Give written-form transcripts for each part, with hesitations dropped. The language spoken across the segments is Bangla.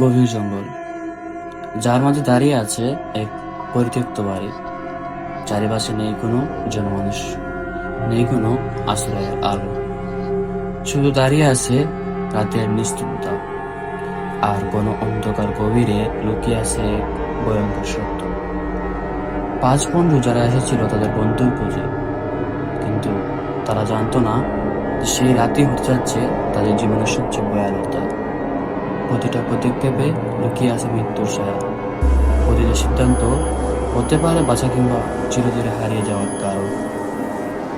গভীর জঙ্গল, যার মাঝে দাঁড়িয়ে আছে এক পরিত্যক্ত বাড়ি। চারিপাশে নেই কোনো জনমানুষ, নেই কোনো আশ্রয়ের আলো। শুধু দাঁড়িয়ে আছে রাতের নিস্তব্ধতা, আর কোনো অন্ধকার গভীরে লুকিয়ে আছে এক ভয়ঙ্কর সত্য। 5 বন্ধু যারা এসেছিল তাদের বন্ধুর খোঁজে, কিন্তু তারা জানতো না যে সেই রাতই হতে যাচ্ছে তাদের জীবনের সবচেয়ে ভয়ানকতা। প্রতিটা পদক্ষেপে লুকিয়ে আছে মৃত্যুর ছায়া। প্রতিটা সিদ্ধান্ত হতে পারে বাঁচা কিংবা চিরতরে হারিয়ে যাওয়ার কারণ।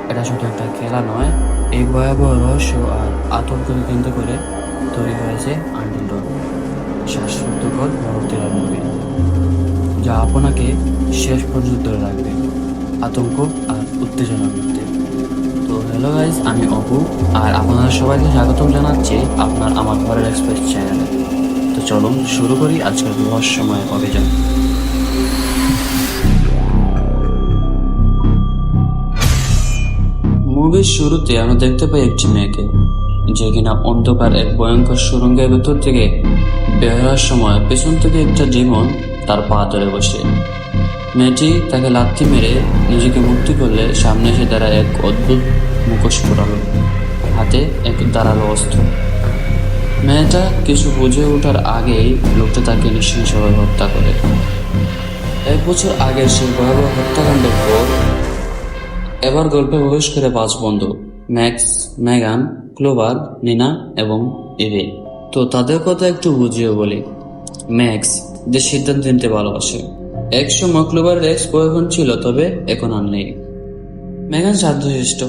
এটা শুধু একটা খেলা নয়, এই ভয়াবহ রহস্য আর আতঙ্ককে কেন্দ্র করে তৈরি হয়েছে আনটিল ডন, শ্বাসরুদ্ধকর ভয়ভীতির মুভি, যা আপনাকে শেষ পর্যন্ত ধরে রাখবে আতঙ্ক আর উত্তেজনার মধ্যে। তো হ্যালো গাইস, আমি অপু, আর আপনারা সবাইকে স্বাগতম জানাচ্ছি আপনার আমার হরর এক্সপ্রেস চ্যানেলে। তো চলুন শুরু করি আজকের রহস্যময় অভিযান। মুভির শুরুতে আমরা দেখতে পাই একটি মেয়েকে, যে কিনা অন্ধকার এক ভয়ঙ্কর সুড়ঙ্গের ভেতর থেকে বের হওয়ার সময় পেছন থেকে একটা ডিমন তার পা ধরে বসে। মেয়েটি তাকে লাথি মেরে নিজেকে মুক্তি করলে সামনে এসে দাঁড়ায় এক অদ্ভুত মুখোশ পরালো, হাতে এক ধারালো অস্ত্র। মেয়েটা কিছু বুঝে ওঠার আগেই লোকটা তাকে নৃশংসভাবে হত্যা করে। 1 বছর আগের সেই ভয়াবহ হত্যাকাণ্ডের পর এবার গল্পে প্রবেশ করে 5 বন্ধু, ম্যাক্স, মেগান, ক্লোভার, নিনা এবং ইভি। তো তাদের কথা একটু বুঝিয়ে বলি। ম্যাক্স, যে সিদ্ধান্ত নিতে ভালোবাসে। এক সময় ক্লোভারের এক্স বয়ফ্রেন্ড ছিল, তবে এখন আর নেই। মেগান শান্তশিষ্ট,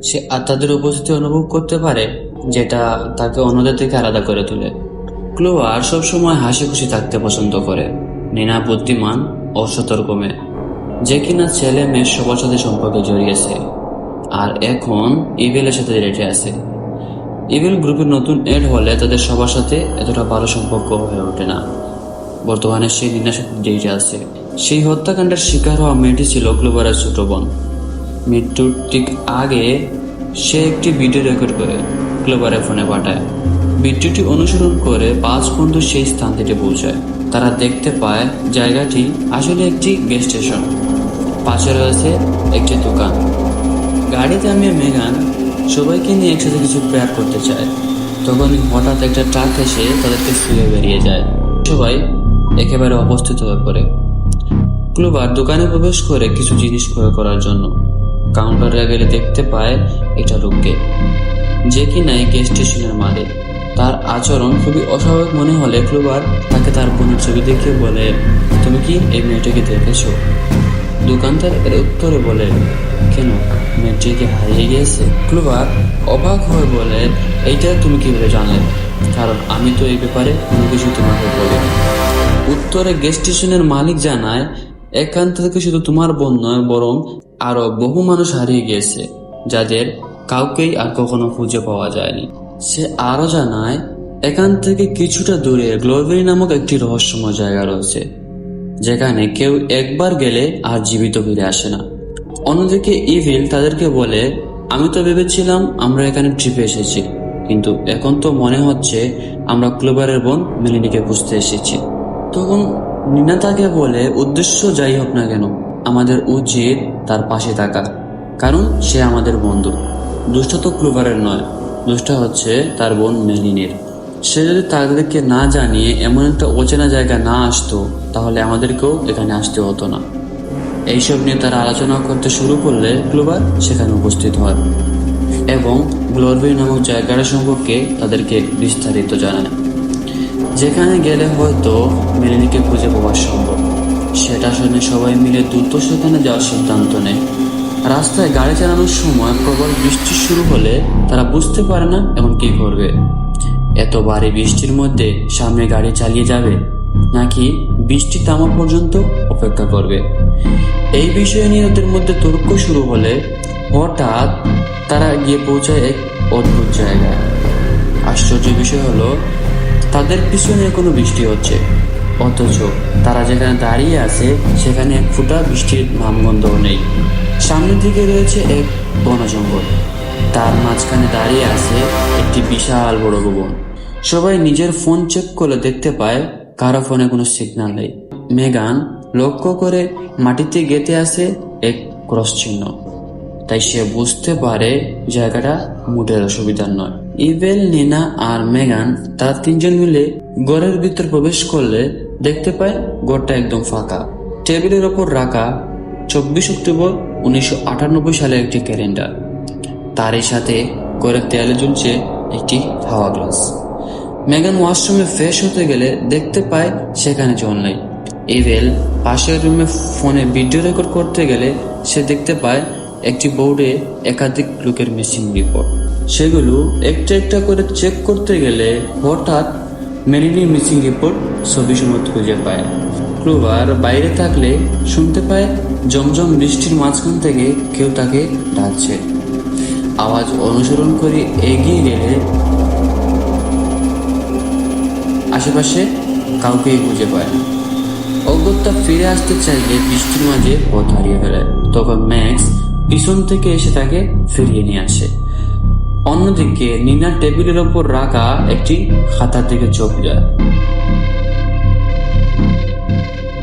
সে আত্মাদের উপস্থিতি অনুভব করতে পারে, যেটা তাকে অন্যদের থেকে আলাদা করে তোলে। ক্লোভার সবসময় হাসি খুশি থাকতে পছন্দ করে। নিনা বুদ্ধিমান ও সতর্ক মেয়ে, যে কিনা ছেলে মেয়ের সবার সাথে সম্পর্কে জড়িয়েছে। আর এখন ইভিলের সাথে রেটে আছে। ইভিল গ্রুপে নতুন এড হলে তাদের সবার সাথে এতটা ভালো সম্পর্ক হয়ে ওঠে না। বর্তমানে সে নিনার সাথে ডেটে আছে। সেই হত্যাকাণ্ডের শিকার হওয়া মেয়েটি ছিল ক্লোভারের ছোট বোন। মৃত্যুর ঠিক আগে সে একটি ভিডিও রেকর্ড করে ক্লোভারের ফোনে পাঠায়। ভিডিওটি অনুসরণ করে 5 বন্ধু সেই স্থানটিতে পৌঁছায়। তারা দেখতে পায় জায়গাটি আসলে একটি গ্যাস স্টেশন, পাশে রয়েছে একটি দোকান। গাড়িতে থামিয়ে মেগান সবাইকে নিয়ে একসাথে কিছু প্রেয়ার করতে চায়। তখনই হঠাৎ একটা ট্রাক এসে তাদেরকে শুয়ে বেরিয়ে যায়। সবাই একেবারে অবস্থিত হয়ে পড়ে। ক্লোভার দোকানে প্রবেশ করে কিছু জিনিস ক্রয় করার জন্য কাউন্টারে গেলে দেখতে পায় একটা লোককে, যে কিনা এই গ্যাস স্টেশনের মালিক। তার আচরণ খুবই অস্বাভাবিক মনে হলে ক্লোভার তাকে তার বোনের ছবি দেখে বলে, তুমি কি এই মেয়েটাকে দেখেছো? দোকানদার এর উত্তরে বলে, কেন, মেয়েটিকে হারিয়ে গিয়েছে? ক্লোভার অবাক হয়ে বলে, এইটা তুমি কিভাবে জানলে? কারণ আমি তো এই ব্যাপারে কোনো কিছু তোমাকে বলিনি। উত্তরে গ্যাস স্টেশনের মালিক জানায়, এখান থেকে শুধু তোমার বোন নয়, বরং আরো বহু মানুষ হারিয়ে গিয়েছে, যাদের কাউকেই আর কখনো খুঁজে পাওয়া যায়নি। সে আরো জানায়, এখান থেকে কিছুটা দূরে গ্লোভেরি নামক একটি রহস্যময় জায়গা রয়েছে, যেখানে কেউ একবার গেলে আর জীবিত ফিরে আসে না। অন্যদিকে ইভিল তাদেরকে বলে, আমি তো ভেবেছিলাম আমরা এখানে ট্রিপে এসেছি, কিন্তু এখন তো মনে হচ্ছে আমরা ক্লোভারের বোন মেলিনিকে খুঁজতে এসেছি। তখন নিনা তাকে বলে, উদ্দেশ্য যাই হোক না কেন, আমাদের উচিত তার পাশে থাকা, কারণ সে আমাদের বন্ধু। দুষ্ট তো ক্লোভারের নয়, দুষ্ট হচ্ছে তার বোন মেলিনের। সে যদি তাদেরকে না জানিয়ে এমন একটা অচেনা জায়গায় না আসতো, তাহলে আমাদেরকেও এখানে আসতে হতো না। এইসব নিয়ে তারা আলোচনা করতে শুরু করলে ক্লোভার সেখানে উপস্থিত হয় এবং গ্লোভেরি নামক জায়গাটা সম্পর্কে তাদেরকে বিস্তারিত জানায়, যেখানে গেলে হয়তো মেলিনিকে খুঁজে পাওয়া সম্ভব। সেটা শুনে সবাই মিলে দ্রুত সেখানে যাওয়ার সিদ্ধান্ত নেয়। রাস্তায় গাড়ি চালানোর সময় প্রবল বৃষ্টি শুরু হলে তারা বুঝতে পারে না এখন কি করবে। এত ভারী বৃষ্টির মধ্যে সামনে গাড়ি চালিয়ে যাবে, নাকি বৃষ্টি থামা পর্যন্ত অপেক্ষা করবে? এই বিষয় নিয়ে ওদের মধ্যে তর্ক শুরু হলে হঠাৎ তারা গিয়ে পৌঁছায় এক অদ্ভুত জায়গায়। আশ্চর্য বিষয় হলো, তাদের পিছনে কোনো বৃষ্টি হচ্ছে, অথচ তারা যেখানে দাঁড়িয়ে আছে সেখানে এক ফোঁটা বৃষ্টির নামগন্ধও নেই। সামনের দিকে রয়েছে এক বন জঙ্গল, তার মাঝখানে দাঁড়িয়ে আছে একটি বিশাল বড় ভবন। সবাই নিজের ফোন চেক করে দেখতে পায় কারো ফোনে কোনো সিগন্যাল নেই। মেগান লক্ষ্য করে মাটিতে গেঁথে আছে এক ক্রস চিহ্ন, তাই সে বুঝতে পারে জায়গাটা মোটের অসুবিধার নয়। ইভেল, নিনা আর মেগান তারা তিনজন মিলে ঘরের ভিতর প্রবেশ করলে দেখতে পায় ঘরটা একদম ফাঁকা। টেবিলের ওপর রাখা 24 অক্টোবর 1998 সালের একটি ক্যালেন্ডার, তারই সাথে ঘরের দেয়ালে ঝুলছে একটি হাওয়া গ্লাস। মেগান ওয়াশরুমে ফ্রেশ হতে গেলে দেখতে পায় সেখানে জন নেই। ইভেল পাশের রুমে ফোনে ভিডিও রেকর্ড করতে গেলে সে দেখতে পায় একটি বোর্ডে একাধিক লোকের মিসিং রিপোর্ট। সেগুলো একটা একটা করে চেক করতে গেলে হঠাৎ মেলিনির মিসিং রিপোর্ট ছবি সমেত খুঁজে পায়। ক্লোভার বাইরে থাকলে শুনতে পায় জমজম বৃষ্টির মাঝখান থেকে কেউ তাকে ডাকছে। আওয়াজ অনুসরণ করে এগিয়ে গেলে আশেপাশে কাউকেই খুঁজে পায় না। অগত্যা ফিরে আসতে চাইলে বৃষ্টির মাঝে পথ হারিয়ে ফেলে। তখন ম্যাক্স পিছন থেকে এসে তাকে ফিরিয়ে নিয়ে আসে। অন্যদিকে নিনা টেবিলের ওপর রাখা একটি খাতার দিকে চোখ যায়।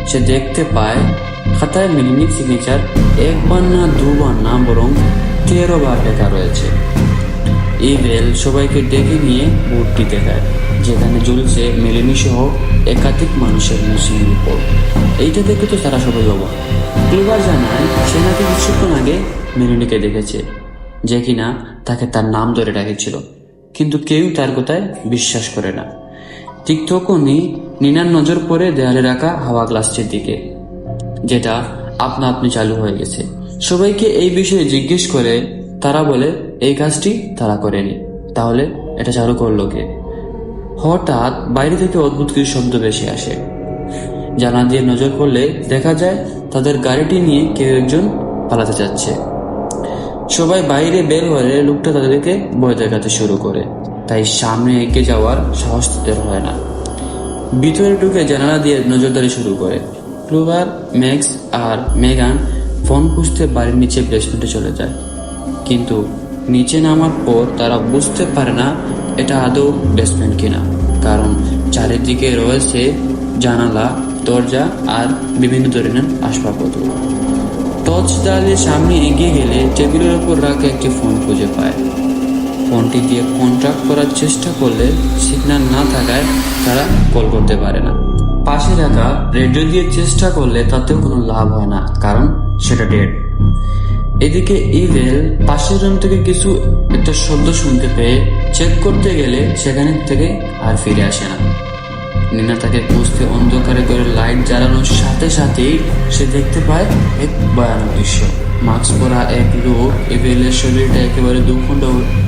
সে দেখতে পায় খাতায় মেলিনির সিগনেচার একবার না দুবার না বরং 13 বার লেখা রয়েছে। ইভেল সবাইকে ডেকে নিয়ে বোর্ডটি দেখায়, যেখানে ঝুলছে মেলিনি সহ একাধিক মানুষের মিসিং রিপোর্ট। এইটা দেখে তো তারা সবাই অবাক। ক্লোভার জানায় সে নাকি কিছুক্ষণ আগে মেলিনিকে দেখেছে, যে কিনা তাকে তার নাম ধরে ডাকেছিল, কিন্তু কেউ তার কথায় বিশ্বাস করে না। ঠিক তখনই নিনার নজর পড়ে দেয়ালে রাখা হাওয়া গ্লাসটির দিকে, যেটা আপনা আপনি চালু হয়ে গেছে। সবাইকে এই বিষয়ে জিজ্ঞেস করে তারা বলে এই কাজটি তারা করেনি, তাহলে এটা চালু করলো কে? হঠাৎ বাইরে থেকে অদ্ভুত কিছু শব্দ ভেসে আসে। জানালা দিয়ে নজর করলে দেখা যায় তাদের গাড়িটি নিয়ে কেউ একজন পালাতে যাচ্ছে। সবাই বাইরে বের হলে লোকটা তাদেরকে ভয় দেখাতে শুরু করে, তাই সামনে এগিয়ে যাওয়ার সাহস তাদের হয় না। ভিতরে ঢুকে জানালা দিয়ে নজরদারি শুরু করে। ক্লোভার, ম্যাক্স আর মেগান ফোন খুঁজতে বাড়ির নিচে বেসমেন্টে চলে যায়, কিন্তু নিচে নামার পর তারা বুঝতে পারে না এটা আদৌ বেসমেন্ট কিনা, কারণ চারিদিকে রয়েছে জানালা, দরজা আর বিভিন্ন ধরনের আসবাবপত্র। টর্চ জ্বালিয়ে সামনে এগিয়ে গেলে টেবিলের উপর রাখা একটি ফোন খুঁজে পায়। ফোনটি দিয়ে কন্ট্যাক্ট করার চেষ্টা করলে সিগন্যাল না থাকায় তারা কল করতে পারে না। পাশে রাখা রেডিও দিয়ে চেষ্টা করলে তাতেও কোনো লাভ হয় না, কারণ সেটা ডেড। এদিকে ইভেল পাশের রুম থেকে কিছু একটা শব্দ শুনতে পেয়ে চেক করতে গেলে সেখানে থেকে আর ফিরে আসে না। নিনা তাকে খুঁজতে অন্ধকারে করে লাইট জ্বালানোর সাথে সাথেই সে দেখতে পায় এক ভয়ানক দৃশ্য। মাস্ক পরা এক লোক ইভেলের শরীরটা একেবারে দুখণ্ড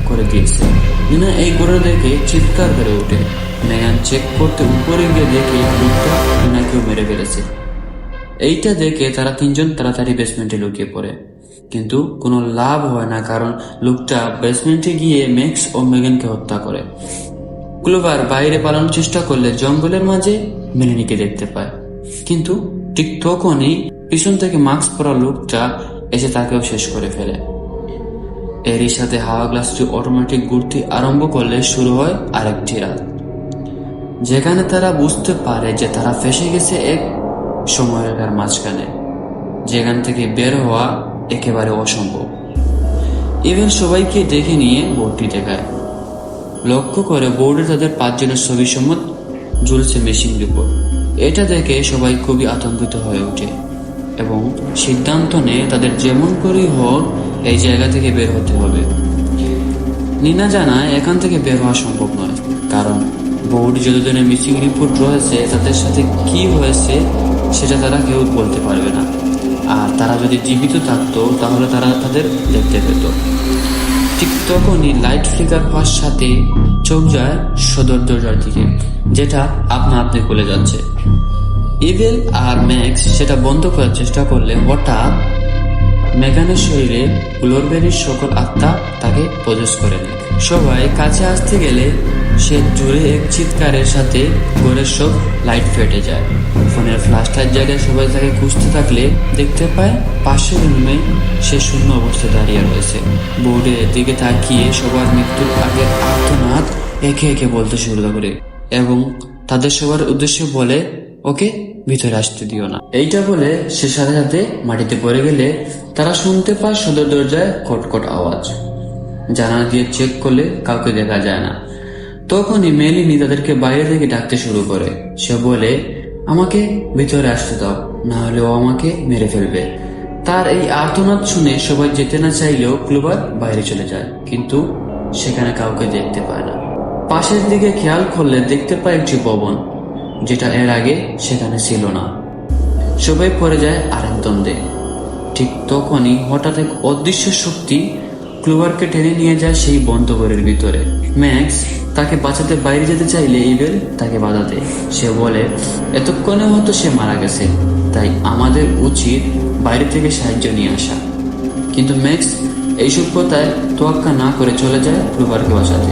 করে দিয়েছে। নিনা এই করে দেখে চিৎকার করে ওঠে। মেগান চেক করতে উপরে গিয়ে দেখে লোকটা নিনাকেও মেরে ফেলেছে। এইটা দেখে তারা তিনজন তাড়াতাড়ি বেসমেন্টে লুকিয়ে পড়ে, কিন্তু কোনো লাভ হয় না, কারণ লোকটা বেসমেন্টে গিয়ে ম্যাক্স ও মেগানকে হত্যা করে। ক্লোভার বাইরে পালানোর চেষ্টা করলে জঙ্গলের মাঝে মেলিনিকে দেখতে পায়, কিন্তু ঠিক তখনই পিছন থেকে মাস্ক পরা লোকটা এসে তাকেও শেষ করে ফেলে। এরই সাথে হাওয়া গ্লাসটি অটোমেটিক ঘুরতে আরম্ভ করলে শুরু হয় আরেকটি রাত, যেখানে তারা বুঝতে পারে যে তারা ফেসে গেছে এক সময়রেখার মাঝখানে, যেখান থেকে বের হওয়া একেবারে অসম্ভব। ইভেন সবাইকে দেখে নিয়ে বোর্ডটি দেখায়। লক্ষ্য করে বোর্ডে তাদের 5 জনের ছবি সমেত ঝুলছে মিসিং রিপোর্ট। এটা দেখে সবাই খুবই আতঙ্কিত হয়ে ওঠে এবং সিদ্ধান্ত নেয় তাদের যেমন করেই হোক এই জায়গা থেকে বের হতে হবে। নিনা জানায় এখান থেকে বের হওয়া সম্ভব নয়, কারণ বোর্ডে যতজনের মিসিং রিপোর্ট রয়েছে তাদের সাথে কি হয়েছে সেটা তারা কেউ বলতে পারবে না, আর তারা যদি জীবিত থাকতো তাহলে তারা তাদের দেখতে পেত। ঠিক তখনই লাইট ফ্লিকার হওয়ার সাথে চোখ যায় সদর দরজার দিকে, যেটা আপনা আপনি খুলে যাচ্ছে। ইভেল আর ম্যাক্স সেটা বন্ধ করার চেষ্টা করলে হঠাৎ মেগানের শরীরে গ্লোরবেরির সকল আত্মা তাকে প্রবেশ করে নেয়। সবাই কাছে আসতে গেলে সে জোরে এক চিৎকারের সাথে ঘরের সব লাইট ফেটে যায়। ফোনের ফ্ল্যাশলাইট জায়গায় সবাই তাকে খুঁজতে থাকলে দেখতে পায় পাশের রুমে সে শূন্য অবস্থায় দাঁড়িয়ে রয়েছে। বোর্ডের দিকে তাকিয়ে সবার মৃত্যুর আগের আর্তনাদ একে একে বলতে শুরু করে এবং তাদের সবার উদ্দেশ্যে বলে, ওকে ভিতরে আসতে দিও না। এইটা বলে সে সাথে সাথে মাটিতে পড়ে গেলে তারা শুনতে পায় সদর দরজায় খটখট আওয়াজ। জানালা দিয়ে চেক করলে কাউকে দেখা যায় না। তখনই মেলিনি তাদেরকে বাইরে থেকে ডাকতে শুরু করে। সে বলে, আমাকে ভিতরে আসতে দাও, না হলে ও আমাকে মেরে ফেলবে। তার এই আর্তনাদ শুনে সবাই যেতে না চাইলেও ক্লোভার বাইরে চলে যায়, কিন্তু সেখানে কাউকে দেখতে পায় না। পাশের দিকে খেয়াল করলে দেখতে পায় একটি ভবন, যেটা এর আগে সেখানে ছিল না। সবাই পড়ে যায় আরেক দ্বন্দ্বে। ঠিক তখনই হঠাৎ এক অদৃশ্য শক্তি ক্লোভারকে টেনে নিয়ে যায় সেই বন্ধ ঘরের ভিতরে। ম্যাক্স তাকে বাঁচাতে বাইরে যেতে চাইলে ইভেল তাকে বাধা দেয়। সে বলে, এতক্ষণে হয়তো সে মারা গেছে, তাই আমাদের উচিত বাইরে থেকে সাহায্য নিয়ে আসা। কিন্তু ম্যাক্স এইসব কথায় তোয়াক্কা না করে চলে যায় ক্লোভারকে বাঁচাতে।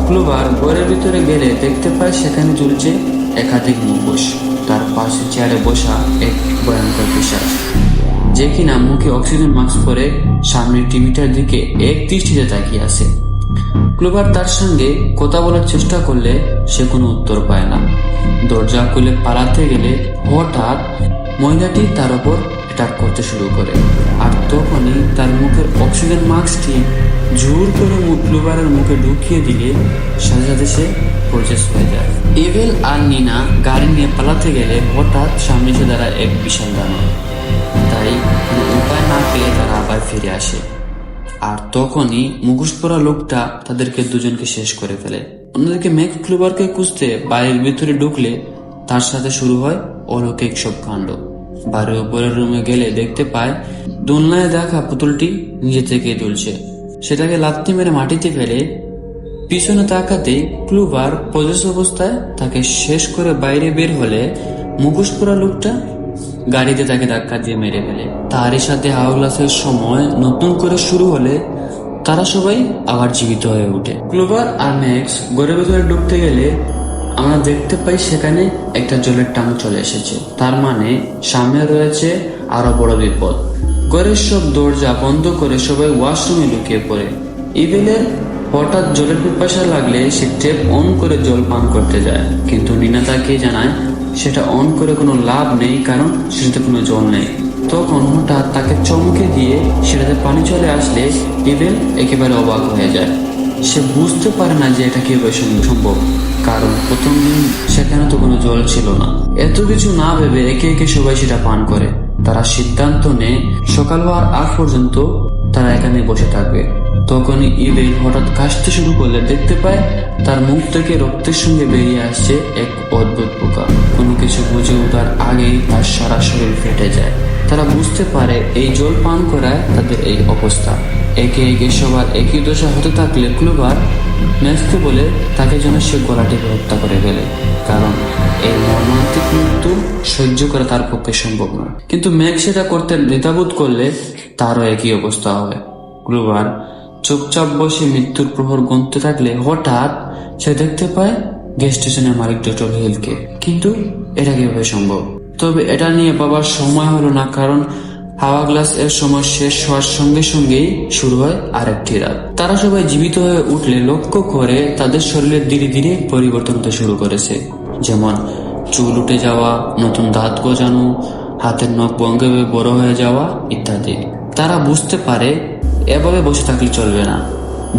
ক্লোভার ঘরের ভিতরে গেলে দেখতে পায় সেখানে ঝুলছে একাধিক মুখোশ। তার পাশে চেয়ারে বসা এক ভয়ঙ্কর পিশাচ, যে কিনা মুখে অক্সিজেন মাস্ক পরে সামনের টিভিটার দিকে এক দৃষ্টিতে তাকিয়ে আছে। ক্লোভার তার সঙ্গে কথা বলার চেষ্টা করলে সে কোনো উত্তর পায় না। দরজা খুলে পালাতে গেলে হঠাৎ মহিলাটি তার উপর অ্যাটাক করতে শুরু করে। আর তখনই তার মুখের অক্সিজেন মাস্কটি জোর করে ক্লোভারের মুখে ঢুকিয়ে দিলে সাথে সাথে সে প্রচেস হয়ে যায়। ইভেল আর নিনা গাড়ি নিয়ে পালাতে গেলে হঠাৎ সামনে এসে দাঁড়ায় এক বিশাল দানব। তাই কোনো উপায় না পেয়ে তারা আবার ফিরে আসে। আর তখনই মুখোশ পরা লোকটা তাদেরকে দুজনকে শেষ করে ফেলে। অন্যদিকে ম্যাক্স ক্লোভারকে খুঁজতে বাড়ির ভিতরে ঢুকলে তার সাথে শুরু হয় অলৌকিক সব কাণ্ড। বাড়ির উপরের রুমে গেলে দেখতে পায় দোলনায় দেখা পুতুলটি নিজে থেকে দুলছে। সেটাকে লাথি মেরে মাটিতে ফেলে পিছনে তাকাতে ক্লোভার পজেস অবস্থায় তাকে শেষ করে বাইরে বের হলে মুখোশ পরা লোকটা গাড়িতে তাকে ধাক্কা দিয়ে মেরে ফেলে। তারই সাথে হাওলাসের সময় নতুন করে শুরু হলে তারা সবাই আবার জীবিত হয়ে ওঠে। ক্লোভার আর ম্যাক্স ঘরের ভেতরে ঢুকতে গেলে আমরা দেখতে পাই সেখানে একটা জলের টান চলে এসেছে। তার মানে সামনে রয়েছে আরো বড় বিপদ। ঘরের সব দরজা বন্ধ করে সবাই ওয়াশরুমে লুকিয়ে পড়ে। ইভেলের হঠাৎ জলের পিপাসা লাগলে সে ট্যাপ অন করে জল পান করতে যায়, কিন্তু নিনা তাকে জানায় সেটা অন করে কোনো লাভ নেই, কারণ সেটাতে কোনো জল নেই। তখন হঠাৎ তাকে চমকে দিয়ে সেটাতে পানি চলে আসলে ইভেল একেবারে অবাক হয়ে যায়। সে বুঝতে পারে না যে এটা কিভাবে সম্ভব, কারণ প্রথম দিন সেখানে তো কোনো জল ছিল না। এত কিছু না ভেবে একে একে সবাই সেটা পান করে। তারা সিদ্ধান্ত নেয় সকাল হওয়ার আগ পর্যন্ত তারা এখানে বসে থাকবে। তখনই ইভেল হঠাৎ কাশতে শুরু করলে দেখতে পায় তার মুখ থেকে রক্তের সঙ্গে বেরিয়ে আসছে এক অদ্ভুত পোকা। কোনো কিছু বুঝে ওঠার আগেই তার সারা শরীর ফেটে যায়। তারা বুঝতে পারে এই জল পান করায় তাদের এই অবস্থা। একে একে সবার একই দশা হতে থাকলে ক্লোভার ম্যাক্সকে বলে তাকে যেন সে গলা টিপে হত্যা করে ফেলে, কারণ এই মর্মান্তিক মৃত্যু সহ্য করা তার পক্ষে সম্ভব নয়। কিন্তু ম্যাক্স সেটা করতে দ্বিধাবোধ করলে তারও একই অবস্থা হয়। ক্লোভার চুপচাপ বসে মৃত্যুর প্রহর গুনতে থাকলে হঠাৎ সে দেখতে পায় গ্যাস স্টেশনের মালিক ডক্টর হিলকে। কিন্তু এটা কিভাবে সম্ভব? তবে এটা নিয়ে বাবার সময় হলো না, কারণ হাওয়া গ্লাস এর সময় শেষ হওয়ার সঙ্গে সঙ্গেই শুরু হয় আরেকটি রাত। তারা সবাই জীবিত হয়ে উঠলে লক্ষ্য করে তাদের শরীরে ধীরে ধীরে পরিবর্তন হতে শুরু করেছে, যেমন চুল উঠে যাওয়া, নতুন দাঁত গজানো, হাতের নখ ভঙ্গে বড় হয়ে যাওয়া ইত্যাদি। তারা বুঝতে পারে এভাবে বসে থাকলে চলবে না,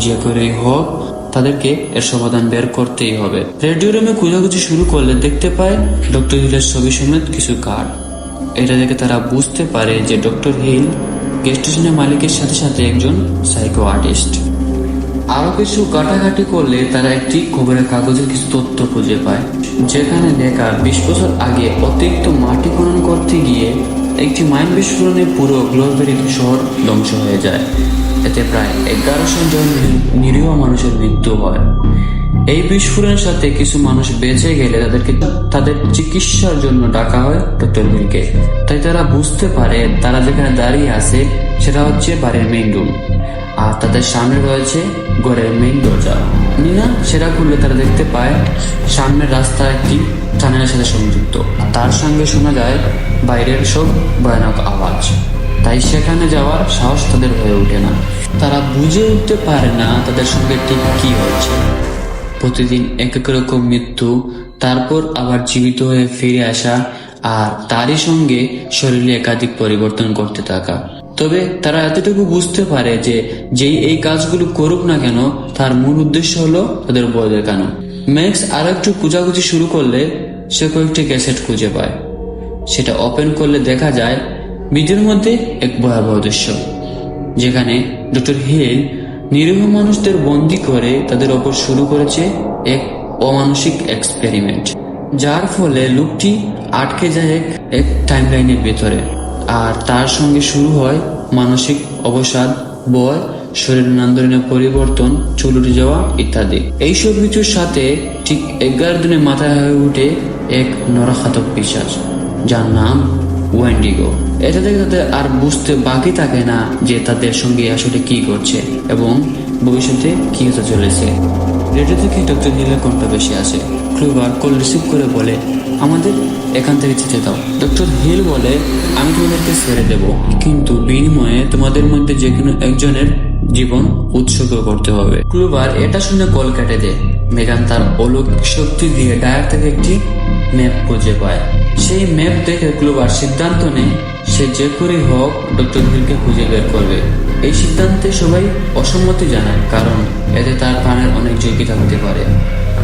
যে করেই হোক তাদেরকে এর সমাধান বের করতেই হবে। রেডিও রুমে খোঁজাখুঁজি শুরু করলে দেখতে পায় ডক্টর হিলের ছবি সমেত কিছু কার্ড। এটা দেখে তারা বুঝতে পারে যে ডক্টর হিল গ্যাস স্টেশনের মালিকের সাথে সাথে একজন সাইকো আর্টিস্ট। আরো কিছু ঘাটাঘাটি করলে তারা একটি খবরের কাগজের কিছু তথ্য খুঁজে পায়, যেখানে লেখা 20 বছর আগে অতিরিক্ত মাটি খনন করতে গিয়ে একটি মাইন বিস্ফোরণে পুরো গ্লোবেরি শহর ধ্বংস হয়ে যায়। এতে প্রায় 1100 জন নিরীহ মানুষের মৃত্যু হয়। এই বিস্ফোরণের সাথে কিছু মানুষ বেঁচে গেলে তাদেরকে তাদের চিকিৎসার জন্য ডাকা হয় ডক্টর হিলকে। তাই তারা বুঝতে পারে তারা যেখানে দাঁড়িয়ে আছে সেটা হচ্ছে বাড়ির মেইন রুম, আর তাদের সামনে রয়েছে ঘরের মেইন দরজা। নিনা সেটা খুললে তারা দেখতে পায় সামনের রাস্তা একটি টানেলের সাথে সংযুক্ত। তার সঙ্গে শোনা যায় বাইরের সব ভয়ানক আওয়াজ। তাই সেখানে যাওয়ার সাহস তাদের হয়ে ওঠে না। তারা বুঝে উঠতে পারে না তাদের সঙ্গে ঠিক কি হচ্ছে। প্রতিদিন এক এক রকম মৃত্যু, তারপর আবার জীবিত হয়ে ফিরে আসা, আর তারই সঙ্গে শরীরে একাধিক পরিবর্তন করতে থাকা। তবে তারা এতটুকু বুঝতে পারে যে যেই এই কাজগুলো করুক না কেন, তার মূল উদ্দেশ্য হলো তাদের ভয় দেখানো। ম্যাক্স আরো একটু খোঁজাখুঁজি শুরু করলে সে কয়েকটি ক্যাসেট খুঁজে পায়। সেটা ওপেন করলে দেখা যায় ভিডিওর মধ্যে এক ভয়াবহ দৃশ্য, যেখানে ডক্টর হিল নিরীহ মানুষদের বন্দী করে তাদের ওপর শুরু করেছে এক অমানসিক এক্সপেরিমেন্ট, যার ফলে লোকটি আটকে যায় এক টাইমলাইনের ভেতরে। আর তার সঙ্গে শুরু হয় মানসিক অবসাদ, ভয়, শরীর নান্দনিক পরিবর্তন, চুল উঠে যাওয়া ইত্যাদি। এইসব কিছুর সাথে ঠিক 11 দিনের মাথায় হয়ে উঠে এক নরখাতক পিশাচ, যার নাম ওয়েন্ডিগো। এটা থেকে তাদের আর বুঝতে বাকি থাকে না যে তাদের সঙ্গে আসলে কি করছে এবং ভবিষ্যতে কি হতে চলেছে। রেডিও থেকে ডক্টর হিলের কণ্ঠ বেশি আসে। ক্লুভার কল রিসিভ করে বলে, আমাদের এখান থেকে যেতে দাও। ডক্টর হিল বলে, আমি তোমাদেরকে ছেড়ে দেব, কিন্তু বিনিময়ে তোমাদের মধ্যে যে কোনো একজনের জীবন উৎসর্গ করতে হবে। ক্লুভার এটা শুনে কল কেটে দেয়। মেগান তার অলৌকিক শক্তি দিয়ে ডায়ার থেকে একটি ম্যাপ খুঁজে পায়। সেই ম্যাপ দেখে ক্লুভার সিদ্ধান্ত নেয় সে যে করেই হোক ডক্টর হিলকে খুঁজে বের করবে। এই সিদ্ধান্তে সবাই অসম্মতি জানায়, কারণ এতে তার প্রাণের অনেক ঝুঁকি থাকতে পারে।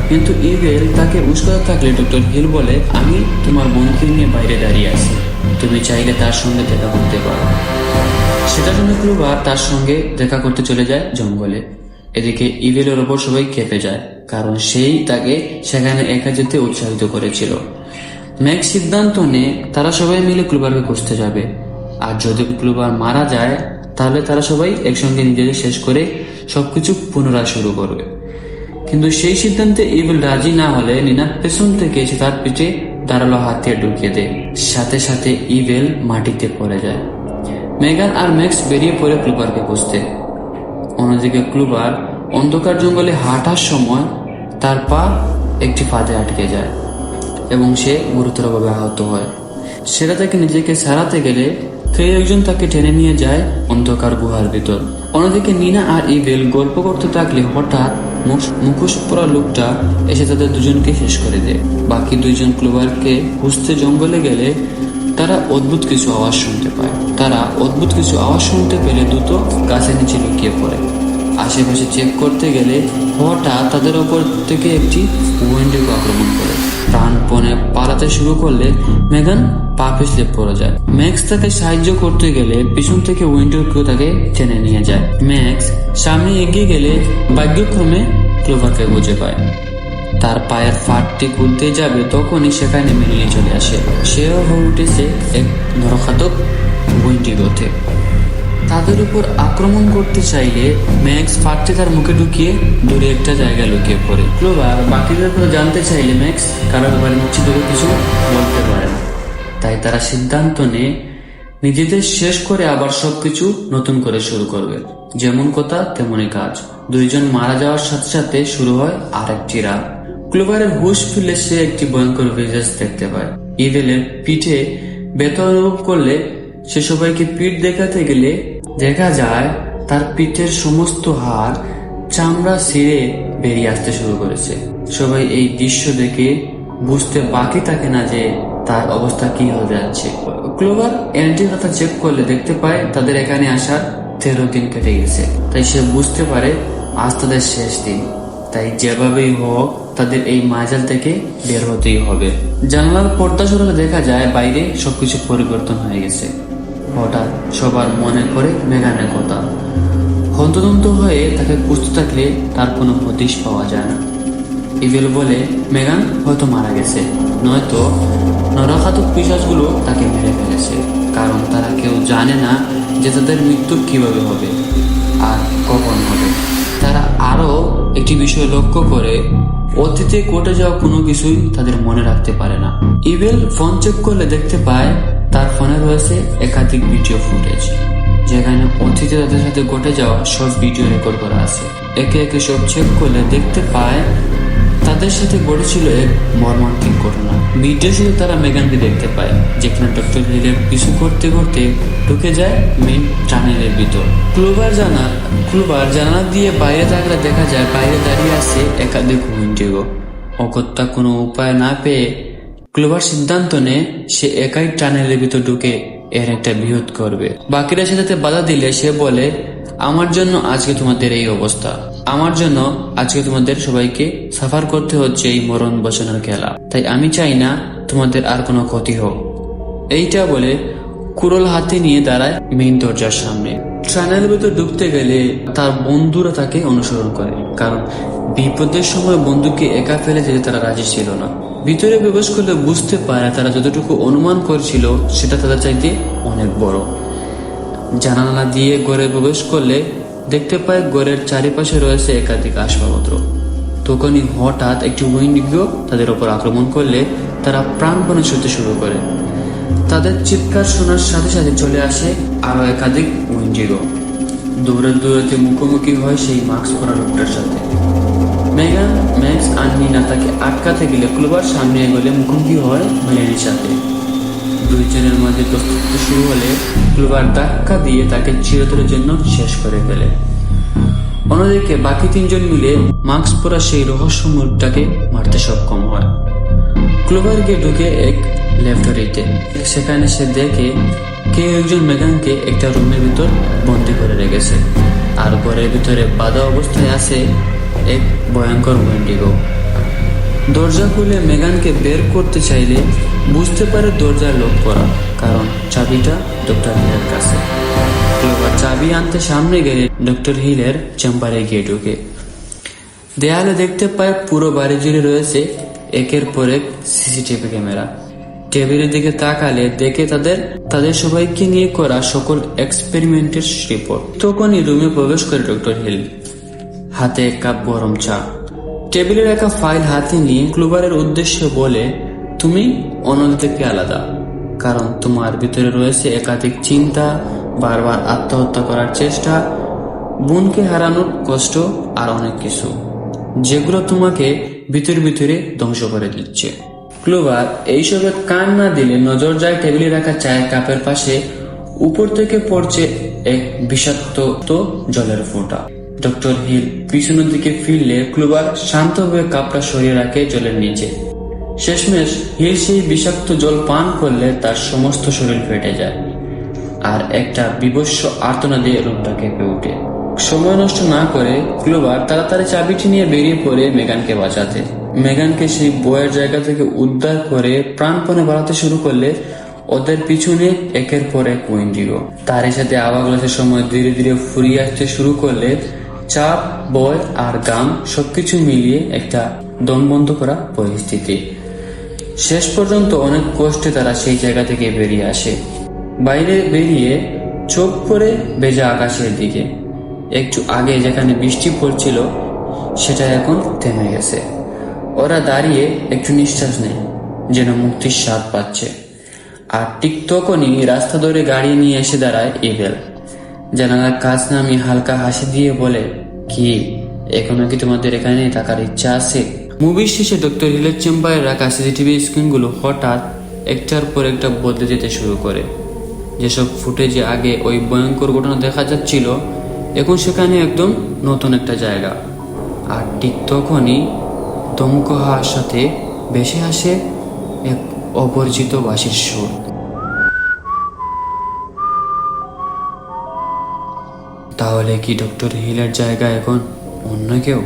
কিন্তু ইভেল তাকে উস্কাতে থাকলে ডক্টর হিল বলে, আমি তোমার বোনকে নিয়ে বাইরে দাঁড়িয়ে আছি, তুমি চাইলে তার সঙ্গে দেখা করতে পারো। সেটা শুনে ক্লুভার তার সঙ্গে দেখা করতে চলে যায় জঙ্গলে। এদিকে ইভেলের ওপর সবাই খেপে যায়, কারণ সেই তাকে সেখানে একা যেতে উৎসাহিত করেছিল। ম্যাক্স সিদ্ধান্ত নেয় তারা সবাই মিলে ক্লুভারকে খুঁজতে যাবে, আর যদি ক্লুভার মারা যায় তাহলে তারা সবাই একসঙ্গে নিজেদের শেষ করে সবকিছু পুনরায় শুরু করবে। কিন্তু সেই সিদ্ধান্তে ইভেল রাজি না হলে নিনা পেছন থেকে এসে তার পিঠে ধারালো হাতে ঢুকিয়ে দেয়। সাথে সাথে ইভেল মাটিতে পড়ে যায়। মেগান আর ম্যাক্স বেরিয়ে পড়ে ক্লুভারকে খুঁজতে। অন্যদিকে ক্লুভার অন্ধকার জঙ্গলে হাঁটার সময় তার পা একটি ফাঁদে আটকে যায় এবং সে গুরুতরভাবে আহত হয়। সেটা থেকে নিজেকে ছাড়াতে গেলে কেউ একজন তাকে টেনে নিয়ে যায় অন্ধকার গুহার ভিতর। অন্যদিকে নিনা আর ইভেল গল্প করতে থাকলে হঠাৎ মুখোশ পরা লোকটা এসে তাদের দুজনকে শেষ করে দেয়। বাকি দুইজন ক্লুভারকে খুঁজতে জঙ্গলে গেলে তারা অদ্ভুত কিছু আওয়াজ শুনতে পায়। তারা অদ্ভুত কিছু আওয়াজ শুনতে পেলে দ্রুত গাছের নিচে লুকিয়ে পড়ে। আশেপাশে চেক করতে গেলে হঠাৎ তাদের ওপর থেকে একটি ওয়েন্ডিগো আক্রমণ করে। প্রাণপণে পালাতে শুরু করলে মেগান পা পিছলে পড়ে যায়। ম্যাক্স তাকে সাহায্য করতে গেলে পিছন থেকে ওয়েন্ডিগো তাকে টেনে নিয়ে যায়। ম্যাক্স সামনে এগিয়ে গেলে ভাগ্যক্রমে ক্লোভারকে খুঁজে পায়। তার পায়ের ফাটটি খুলতে যাবে তখনই সেখানে মেরিলি চলে আসে। সেও হয়ে উঠেছে এক নরখাতক ওয়েন্ডিগোতে। তাদের উপর আক্রমণ করতে চাইলে ম্যাক্স ফাটতে তার মুখে ঢুকিয়ে দূরে একটা জায়গায় লুকিয়ে পড়ে। ক্লোভার বাকিদের করে জানতে চাইলে ম্যাক্স কারো ব্যাপারে নিশ্চিত কিছু বলতে পারে না। তাই তারা সিদ্ধান্ত নেয় নিজেদের শেষ করে আবার সবকিছু নতুন করে শুরু করবে। যেমন কথা তেমনই কাজ। দুইজন মারা যাওয়ার সাথে সাথে শুরু হয় আরেকটি রাত। ক্লোভারের হুঁশ ফিরলে সে একটি ভয়ঙ্কর ভিজেস দেখতে পায়। ইভেলের পিঠে ব্যথা অনুভব করলে সে সবাইকে পিঠ দেখাতে গেলে দেখা যায় তার পিঠের সমস্ত হাড় চামড়া ছিঁড়ে বেরিয়ে আসতে শুরু করেছে। সবাই এই দৃশ্য দেখে বুঝতে বাকি থাকে না যে তার অবস্থা কি হয়ে যাচ্ছে। ক্লোভার এন্ট্রি খাতা চেক করলে দেখতে পায় তাদের এখানে আসার 13 দিন কেটে গেছে। তাই সে বুঝতে পারে আজ তাদের শেষ দিন। তাই যেভাবেই হোক তাদের এই মাজাল থেকে বের হতেই হবে। জানালার পর্দা সরালে দেখা যায় বাইরে সবকিছু পরিবর্তন হয়ে গেছে। হঠাৎ সবার মনে করে মেগানের কথা। হন্তদন্ত হয়ে তাকে খুঁজতে থাকলে তার কোনো হদিশ পাওয়া যায় না। ইভেল বলে মেগান হয়তো মারা গেছে, নয়তো নরখাতক পিশাচগুলো তাকে মেরে ফেলেছে। কারণ তারা কেউ জানে না যে তাদের মৃত্যু কিভাবে হবে আর কখন হবে। তারা আরো একটি বিষয় লক্ষ্য করে অতীতে ঘটে যাওয়া কোনো কিছুই তাদের মনে রাখতে পারে না। ইভেল ফোন চেক করলে দেখতে পায় তার ফোনে রয়েছে একাধিক ভিডিও ফুটেজ, যেখানে অতীতে তাদের সাথে ঘটে যাওয়া সব ভিডিও রেকর্ড করা আছে। একে একে সব চেক করলে দেখতে পায় তাদের সাথে ঘটেছিল এক মর্মান্তিক ঘটনা। ভিডিও শুধু তারা মেগানকে দেখতে পায়, যেখানে ডক্টর হিলের পিছু করতে করতে ঢুকে যায় মেইন টানেলের ভিতর। ক্লুবার জানালা দিয়ে বাইরে থাকলে দেখা যায় বাইরে দাঁড়িয়ে আছে একাধিক উইন্ডিগো। অগত্যা কোনো উপায় না পেয়ে ক্লুবার সিদ্ধান্ত নেয় সে একাই টানেলের ভিতর ঢুকে এর একটা বিরোধ করবে। বাকিরা সেটাতে বাধা দিলে সে বলে, আমার জন্য আজকে তোমাদের এই অবস্থা, আমার জন্য আজকে তোমাদের সবাইকে সাফার করতে হচ্ছে এই মরণ বচনের খেলা, তাই আমি চাই না তোমাদের আর কোনো ক্ষতি হোক। এইটা বলে কুড়োল হাতে নিয়ে দাঁড়ায় মেইন দরজার সামনে। টানেলের ভিতর ঢুকতে গেলে তার বন্ধুরা তাকে অনুসরণ করে, কারণ বিপদের সময় বন্ধুকে একা ফেলে যেতে তারা রাজি ছিল না। ভিতরে প্রবেশ করলে বুঝতে পারে তারা যতটুকু অনুমান করেছিল সেটা তাদের চাইতে অনেক বড়। জানালা দিয়ে ঘরে প্রবেশ করলে দেখতে পায় ঘরের চারিপাশে রয়েছে একাধিক আসবাবপত্র। তখনই হঠাৎ একটি উইন্ডিগো তাদের ওপর আক্রমণ করলে তারা প্রাণপণে ছুটতে শুরু করে। তাদের চিৎকার শোনার সাথে সাথে চলে আসে আরো একাধিক উইন্ডিগো। দৌড়াতে মুখোমুখি হয় সেই মাস্ক পরা লোকটার সাথে। মেগান, ম্যাক্স আর নিনা তাকে আটকাতে গেলে ক্লুবার সামনে এগোলে মুখোমুখি হয় মেলেনির সাথে। দুইজনের মাঝে দোস্তি শুরু হলে ক্লুবার ধাক্কা দিয়ে তাকে চিরতরের জন্য শেষ করে ফেলে। অন্যদিকে বাকি তিনজন মিলে মাস্ক পরা সেই রহস্য মুখটাকে মারতে সক্ষম হয়। ক্লুবার গিয়ে ঢুকে এক ল্যাবরেটরিতে। সেখানে সে দেখে কেউ একজন মেগানকে একটা রুমের ভিতর বন্দি করে রেখেছে, আর ঘরের ভিতরে বাঁধা অবস্থায় আছে এক ভয়ঙ্কর উইন্ডিগো। দরজা খুলে মেগানকে বের করতে চাইলে বুঝতে পারে দরজা লক করা, কারণ চাবিটা ডক্টর হিলের কাছে। ক্লুবার চাবি আনতে সামনে গেলে ডক্টর হিলের চেম্বারে গিয়ে ঢুকে দেয়ালে দেখতে পায় পুরো বাড়ি জুড়ে রয়েছে একের পর এক সিসিটিভি ক্যামেরা। টেবিলের দিকে তাকালে দেখে তাদের সবাইকে নিয়ে করা সকল এক্সপেরিমেন্টের রিপোর্ট। তখনই রুমে প্রবেশ করে ডক্টর হিল, হাতে এক কাপ গরম চা। টেবিলে রাখা ফাইল হাতে নিয়ে ক্লুবারের উদ্দেশ্যে বলে, তুমি অন্যদের থেকে আলাদা, কারণ তোমার ভিতরে রয়েছে একাধিক চিন্তা, বারবার আত্মহত্যা করার চেষ্টা, বোনকে হারানোর কষ্ট আর অনেক কিছু, যেগুলো তোমাকে ভিতরে ধ্বংস করে দিচ্ছে। ক্লুবার এইসবে কান না দিলে নজর যায় টেবিলে রাখা চায়ের কাপের পাশে উপর থেকে পড়ছে এক বিষাক্ত জলের ফোঁটা। ডক্টর হিল পিছনের দিকে ফিরলে ক্লুবার শান্তভাবে কাপটা সরিয়ে রাখে জলের নিচে। শেষমেশ হিল সেই বিষাক্ত জল পান করলে তার সমস্ত শরীর ফেটে যায়, আর একটা বিভৎস আর্তনাদে রূপটা কেঁপে ওঠে। সময় নষ্ট না করে ক্লুবার তাড়াতাড়ি চাবিটি নিয়ে বেরিয়ে পড়ে মেগানকে বাঁচাতে। মেগানকে সেই বইয়ের জায়গা থেকে উদ্ধার করে প্রাণপণে বাড়াতে শুরু করলে ওদের পিছনে একের পর এক উইন্ডিগো। তারই সাথে আওয়াগলাসের সময় ধীরে ধীরে ফুরিয়ে আসতে শুরু করলে চাপ, বয় আর গাম সবকিছু মিলিয়ে একটা দম বন্ধ করা পরিস্থিতি। শেষ পর্যন্ত অনেক কষ্টে তারা সেই জায়গা থেকে বেরিয়ে আসে। বাইরে বেরিয়ে চোখ পড়ে ভেজা আকাশের দিকে। একটু আগে যেখানে বৃষ্টি পড়ছিল সেটা এখন থেমে গেছে। ওরা দাঁড়িয়ে একটু নিঃশ্বাস নেয়, যেন মুক্তির স্বাদ পাচ্ছে। আর ঠিক তখনই রাস্তা ধরে গাড়ি নিয়ে এসে দাঁড়ায় ইভেল। জানালার কাছ নামিয়ে হালকা হাসি দিয়ে বলে, কি এখনো কি তোমাদের এখানে থাকার ইচ্ছা আছে? মুভির শেষে ডক্টর হিলের চেম্বারে রাখা সিসিটিভি স্ক্রিনগুলো হঠাৎ একটার পর একটা বদলে যেতে শুরু করে। যেসব ফুটেজে আগে ওই ভয়ঙ্কর ঘটনা দেখা যাচ্ছিল, এখন সেখানে একদম নতুন একটা জায়গা। আর ঠিক তখনই দমকা হাওয়ার সাথে ভেসে আসে এক অপরিচিত বাঁশির সুর। তাহলে কি ডক্টর হিলের জায়গা এখন অন্য কেউ?